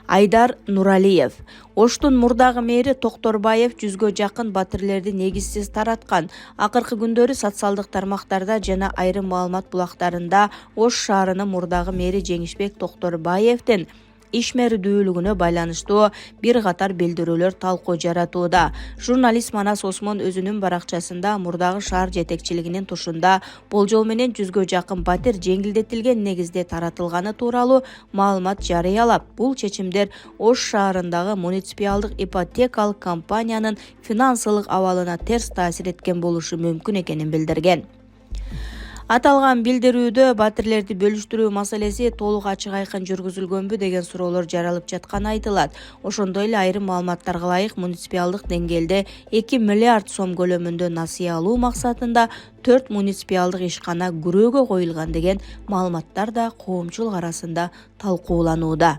Айдар Нуралиев. Оштун мурдагы мэри Токторбаев 100гө жакын батирлерди негизсиз тараткан. Акыркы күндөрү социалдык тармактарда жана айрым маалымат булактарында Ош шаарынын мурдагы мэри Жеңишбек Токторбаевдин ишмердүүлүгүнө байланыштуу бир катар билдирүүлөр талкуу жаратууда. Журналист Манас Осмон өзүнүн баракчасында мурдагы шаар жетекчилигинин тушунда болжол менен 100гө жакын батир жеңилдетилген негизде таратылганы тууралуу маалымат жарыялап, бул чечимдер Ош шаарындагы муниципалдык ипотекалык компаниянын финансылык абалына терс таасир эткен болушу мүмкүн экенин билдирген. Аталган билдирүүдө батирлерди бөлүштүрүү маселеси толук ачык айкын жүргүзүлгөнбү деген суроолор жаралып жатканы айтылат. Ошондой эле айрым маалыматтарга ылайык муниципалдык деңгээлде 2 миллиард сом көлөмүндө насыя алуу максатында 4 муниципалдык ишкана күрөөгө коюлган деген маалыматтар да коомчулук арасында талкууланууда.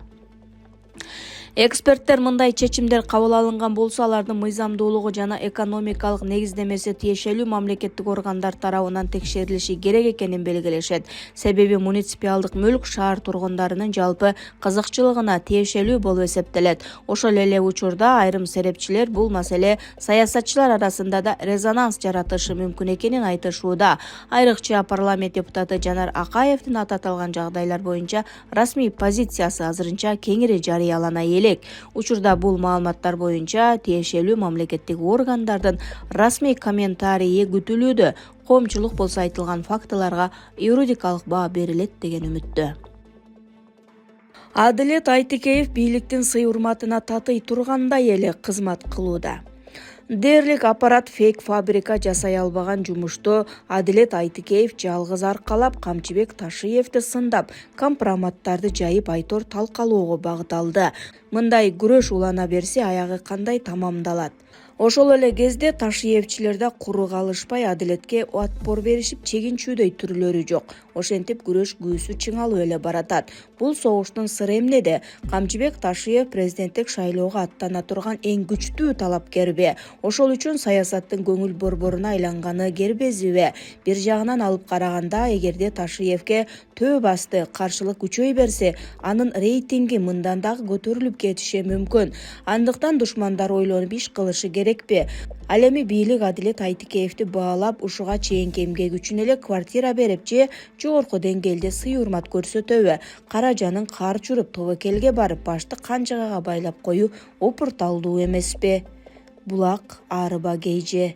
Эксперттер мындай чечимдер кабыл алынган болсо, алардын мыйзамдуулугу жана экономикалык негиздемеси тиешелүү мамлекеттик органдар тарабынан текшерилиши керек экенин белгилешет. Себеби муниципалдык мүлк шаар тургундарынын жалпы кызыкчылыгына тиешелүү болуп эсептелет. Ошол эле учурда айрым серепчилер бул маселе саясатчылар арасында да резонанс жаратышы мүмкүн экенин айтышууда. Айрыкча парламент депутаты Жанар Акаевдин аталган жагдайлар боюнча расмий позициясы азырынча кеңири жарыялана элек. Учурда бул маалыматтар боюнча тиешелүү мамлекеттик органдардын расмий комментарийи күтүлүүдө. Коомчулук болсо айтылган фактыларга юридикалык баа берилет деген үмүттө. Адилет Айтыкеев бийликтин сый-урматына татый тургандай эле кызмат кылууда. Дээрлик аппарат фейк фабрика жасай албаган жумушту Адилет Айтыкеев жалгыз аркалап, Камчыбек Ташиевди сындап, компроматтарды жайып айтор талкалоого багыт алды. Мындай күрөш улана берсе, аягы кандай тамамдалат? Ошол эле кезде Ташиевчилер да куру калышпай Адилетке отпор беришип, чегинчүүдөй түрлөрү жок. Ошентип күрөш күүсү чыңалуу эле баратат. Бул согуштун сыры эмнеде? Камчыбек Ташиев президенттик шайлоого аттана турган эң күчтүү талапкерби? Ошол үчүн саясаттын көңүл борборуна айланганы кербезиби? Бир жагынан алып караганда, эгерде Ташиевке төө басты каршылык күчөй берсе, анын рейтинги мындан дагы көтөрүлүп кетиши мүмкүн. Андыктан душмандар ойлонуп иш кылышы керекпи? Ал эми бийлик Адилет Айтыкеевди баалап, ушуга чейинки эмгеги үчүн эле квартира берип же жогорку деңгээлде сый-урмат көрсөтөбү? Каражанын кар чуруп тобокелге барып, башты канжагага байлап коюу опурталдуу эмеспи? Булак Арыба Гейже.